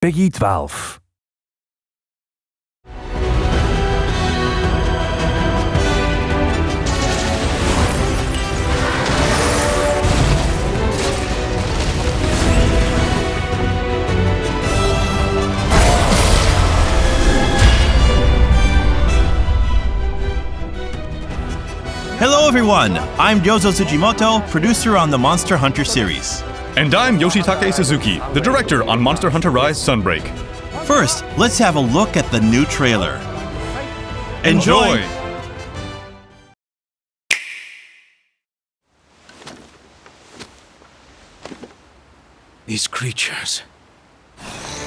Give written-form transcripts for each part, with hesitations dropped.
Peggy 12. Hello everyone, I'm Yozo Tsujimoto, producer on the Monster Hunter series. And I'm Yoshitake Suzuki, the director on Monster Hunter Rise Sunbreak. First, let's have a look at the new trailer. Enjoy! These creatures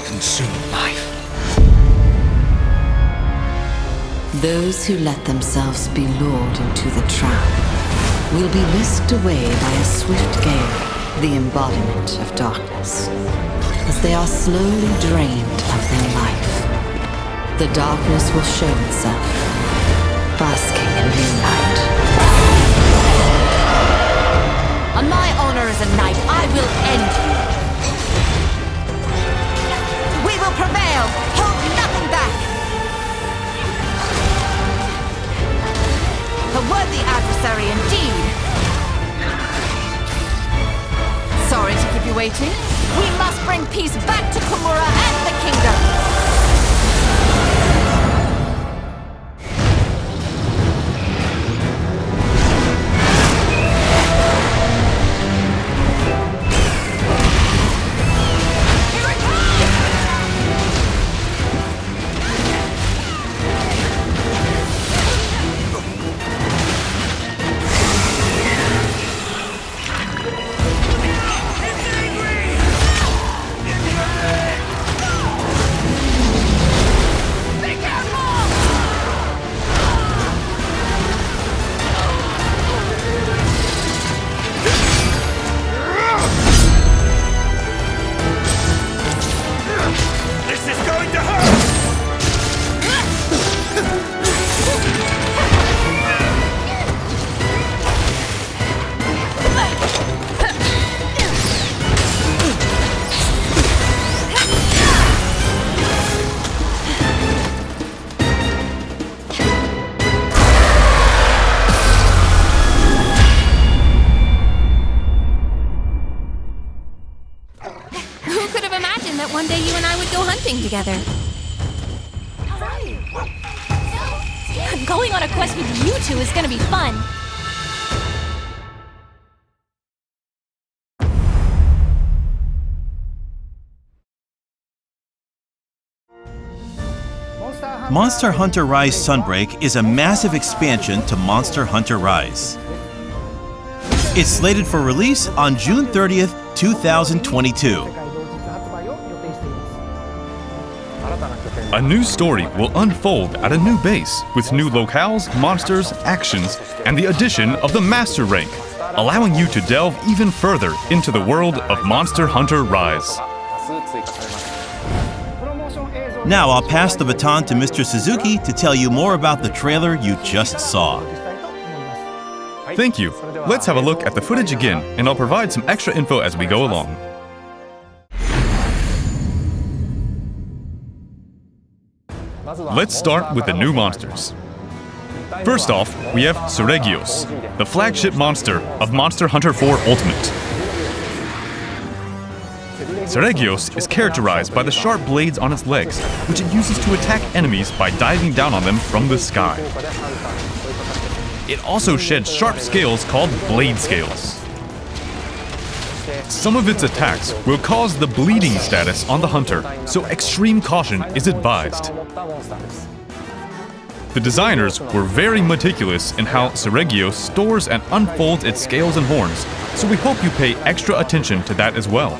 consume life. Those who let themselves be lured into the trap will be whisked away by a swift gale, the embodiment of darkness, as they are slowly drained of their life. The darkness will show itself, basking in moonlight. On my honor as a knight, I will end you. We will prevail! Hold nothing back! A worthy adversary indeed. Sorry to keep you waiting. We must bring peace back to Komura and the kingdom. One day you and I would go hunting together. Going on a quest with you two is gonna be fun. Monster Hunter Rise Sunbreak is a massive expansion to Monster Hunter Rise. It's slated for release on June 30th, 2022. A new story will unfold at a new base, with new locales, monsters, actions, and the addition of the Master rank, allowing you to delve even further into the world of Monster Hunter Rise. Now I'll pass the baton to Mr. Suzuki to tell you more about the trailer you just saw. Thank you. Let's have a look at the footage again, and I'll provide some extra info as we go along. Let's start with the new monsters. First off, we have Seregios, the flagship monster of Monster Hunter 4 Ultimate. Seregios is characterized by the sharp blades on its legs, which it uses to attack enemies by diving down on them from the sky. It also sheds sharp scales called blade scales. Some of its attacks will cause the bleeding status on the hunter, so extreme caution is advised. The designers were very meticulous in how Seregios stores and unfolds its scales and horns, so we hope you pay extra attention to that as well.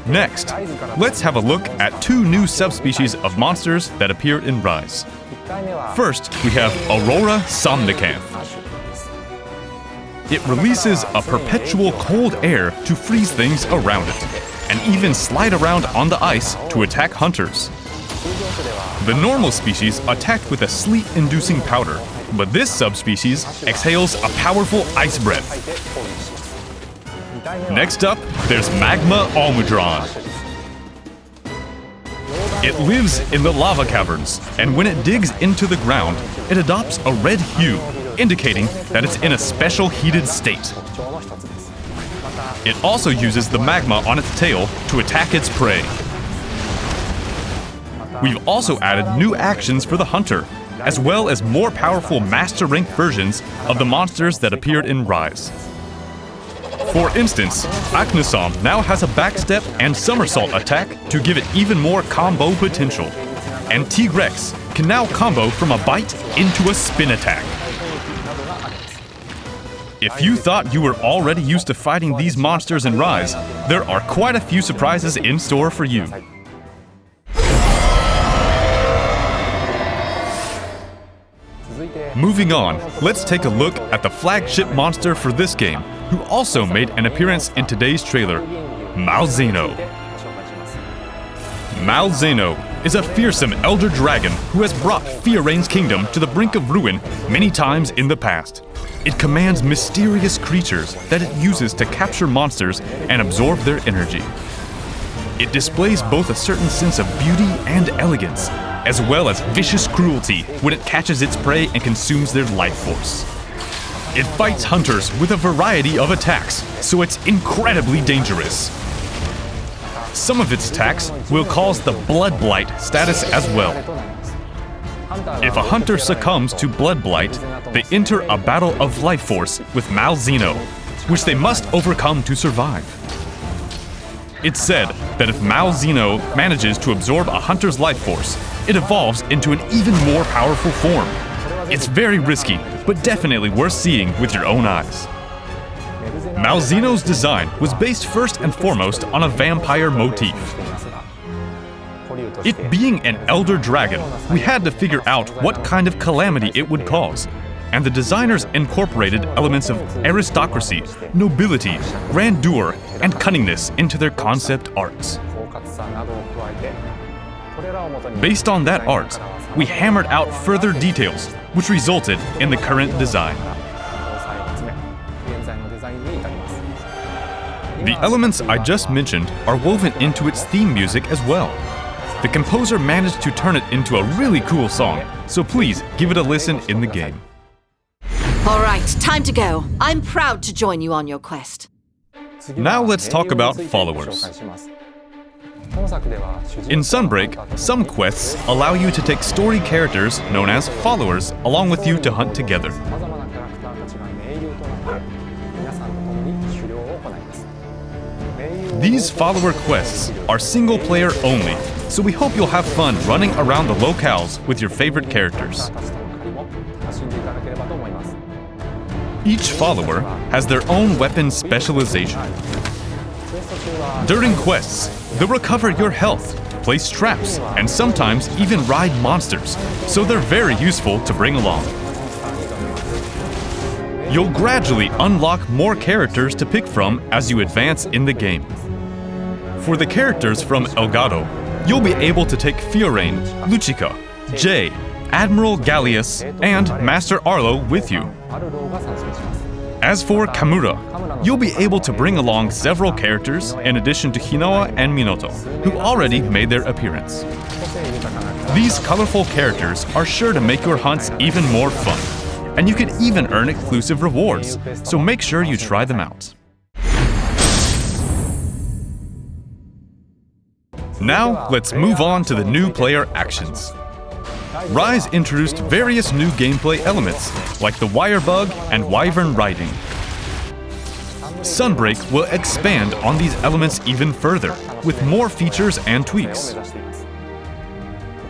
Next, let's have a look at two new subspecies of monsters that appear in Rise. First, we have Aurora Somnicanth. It releases a perpetual cold air to freeze things around it, and even slide around on the ice to attack hunters. The normal species attacked with a sleet-inducing powder, but this subspecies exhales a powerful ice breath. Next up, there's Magma Almudron. It lives in the lava caverns, and when it digs into the ground, it adopts a red hue, indicating that it's in a special heated state. It also uses the magma on its tail to attack its prey. We've also added new actions for the hunter, as well as more powerful master rank versions of the monsters that appeared in Rise. For instance, Aknusam now has a backstep and somersault attack to give it even more combo potential. And T-Rex can now combo from a bite into a spin attack. If you thought you were already used to fighting these monsters in Rise, there are quite a few surprises in store for you. Moving on, let's take a look at the flagship monster for this game, who also made an appearance in today's trailer, Malzeno. Malzeno is a fearsome elder dragon who has brought Fioraine's kingdom to the brink of ruin many times in the past. It commands mysterious creatures that it uses to capture monsters and absorb their energy. It displays both a certain sense of beauty and elegance, as well as vicious cruelty when it catches its prey and consumes their life force. It fights hunters with a variety of attacks, so it's incredibly dangerous. Some of its attacks will cause the Blood Blight status as well. If a hunter succumbs to Blood Blight, they enter a battle of life force with Malzeno, which they must overcome to survive. It's said that if Malzeno manages to absorb a hunter's life force, it evolves into an even more powerful form. It's very risky, but definitely worth seeing with your own eyes. Malzeno's design was based first and foremost on a vampire motif. It being an elder dragon, we had to figure out what kind of calamity it would cause, and the designers incorporated elements of aristocracy, nobility, grandeur, and cunningness into their concept arts. Based on that art, we hammered out further details, which resulted in the current design. The elements I just mentioned are woven into its theme music as well. The composer managed to turn it into a really cool song, so please give it a listen in the game. All right, time to go. I'm proud to join you on your quest. Now let's talk about followers. In Sunbreak, some quests allow you to take story characters known as followers along with you to hunt together. These follower quests are single player only, so we hope you'll have fun running around the locales with your favorite characters. Each follower has their own weapon specialization. During quests, they'll recover your health, place traps, and sometimes even ride monsters, so they're very useful to bring along. You'll gradually unlock more characters to pick from as you advance in the game. For the characters from Elgato, you'll be able to take Fiorayne, Lucica, Jay, Admiral Gallius, and Master Arlo with you. As for Kamura, you'll be able to bring along several characters in addition to Hinawa and Minoto, who already made their appearance. These colorful characters are sure to make your hunts even more fun, and you can even earn exclusive rewards, so make sure you try them out. Now, let's move on to the new player actions. Rise introduced various new gameplay elements, like the wire bug and wyvern riding. Sunbreak will expand on these elements even further, with more features and tweaks.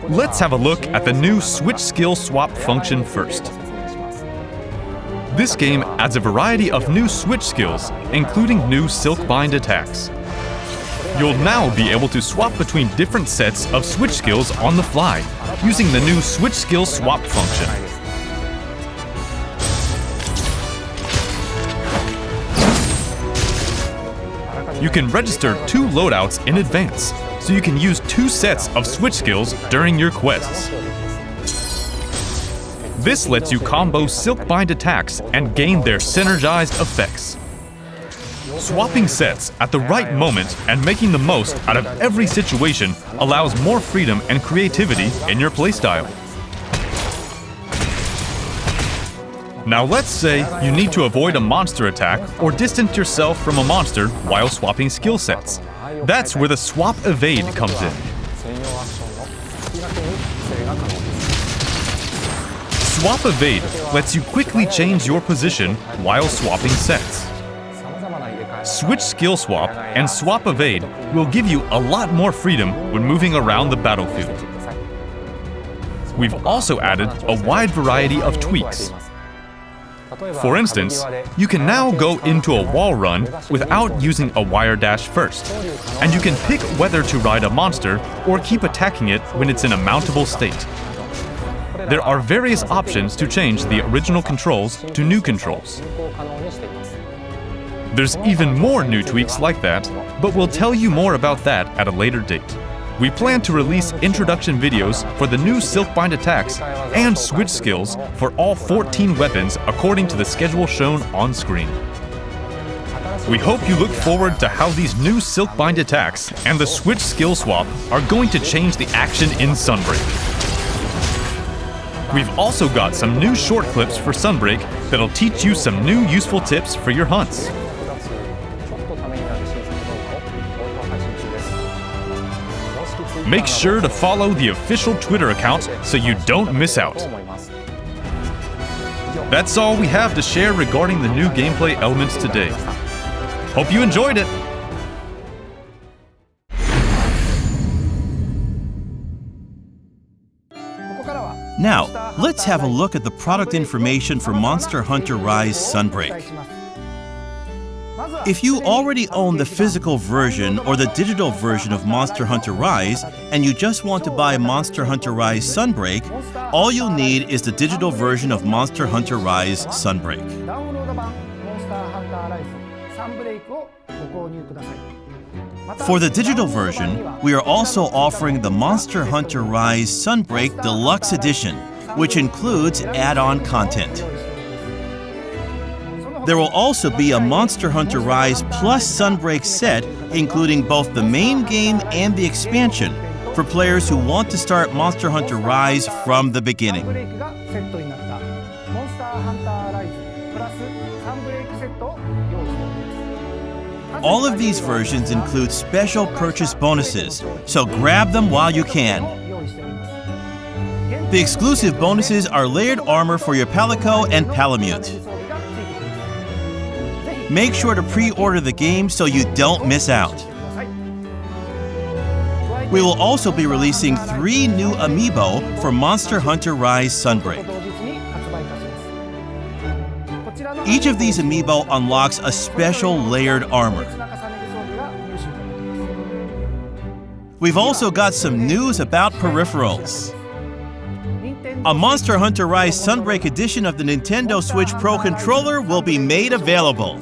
Let's have a look at the new switch skill swap function first. This game adds a variety of new switch skills, including new Silkbind attacks. You'll now be able to swap between different sets of switch skills on the fly, using the new switch skill swap function. You can register 2 loadouts in advance, so you can use 2 sets of switch skills during your quests. This lets you combo Silkbind attacks and gain their synergized effects. Swapping sets at the right moment and making the most out of every situation allows more freedom and creativity in your playstyle. Now let's say you need to avoid a monster attack or distance yourself from a monster while swapping skill sets. That's where the Swap Evade comes in. Swap Evade lets you quickly change your position while swapping sets. Switch Skill Swap and Swap Evade will give you a lot more freedom when moving around the battlefield. We've also added a wide variety of tweaks. For instance, you can now go into a wall run without using a wire dash first, and you can pick whether to ride a monster or keep attacking it when it's in a mountable state. There are various options to change the original controls to new controls. There's even more new tweaks like that, but we'll tell you more about that at a later date. We plan to release introduction videos for the new Silkbind attacks and switch skills for all 14 weapons according to the schedule shown on screen. We hope you look forward to how these new Silkbind attacks and the switch skill swap are going to change the action in Sunbreak. We've also got some new short clips for Sunbreak that'll teach you some new useful tips for your hunts. Make sure to follow the official Twitter account so you don't miss out. That's all we have to share regarding the new gameplay elements today. Hope you enjoyed it! Now, let's have a look at the product information for Monster Hunter Rise Sunbreak. If you already own the physical version or the digital version of Monster Hunter Rise, and you just want to buy Monster Hunter Rise Sunbreak, all you'll need is the digital version of Monster Hunter Rise Sunbreak. For the digital version, we are also offering the Monster Hunter Rise Sunbreak Deluxe Edition, which includes add-on content. There will also be a Monster Hunter Rise Plus Sunbreak set, including both the main game and the expansion, for players who want to start Monster Hunter Rise from the beginning. All of these versions include special purchase bonuses, so grab them while you can. The exclusive bonuses are layered armor for your Palico and Palamute. Make sure to pre-order the game so you don't miss out. We will also be releasing 3 new amiibo for Monster Hunter Rise Sunbreak. Each of these amiibo unlocks a special layered armor. We've also got some news about peripherals. A Monster Hunter Rise Sunbreak edition of the Nintendo Switch Pro controller will be made available.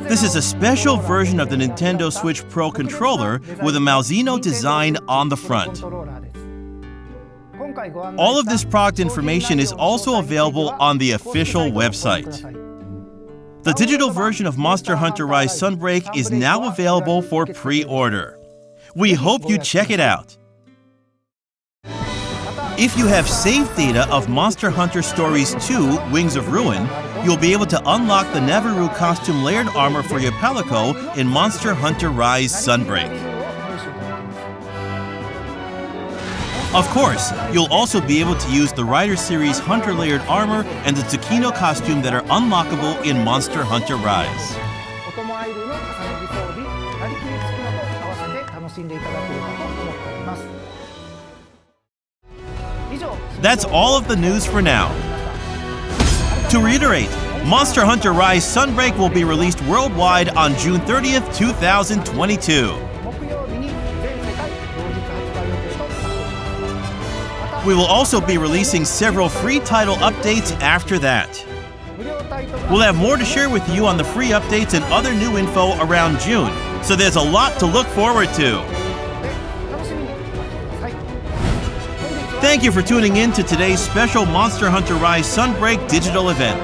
This is a special version of the Nintendo Switch Pro controller with a Malzino design on the front. All of this product information is also available on the official website. The digital version of Monster Hunter Rise Sunbreak is now available for pre-order. We hope you check it out. If you have saved data of Monster Hunter Stories 2 Wings of Ruin, you'll be able to unlock the Naviru costume layered armor for your Palico in Monster Hunter Rise Sunbreak. Of course, you'll also be able to use the Rider Series Hunter layered armor and the Tsukino costume that are unlockable in Monster Hunter Rise. That's all of the news for now. To reiterate, Monster Hunter Rise Sunbreak will be released worldwide on June 30th, 2022. We will also be releasing several free title updates after that. We'll have more to share with you on the free updates and other new info around June, so there's a lot to look forward to. Thank you for tuning in to today's special Monster Hunter Rise Sunbreak digital event.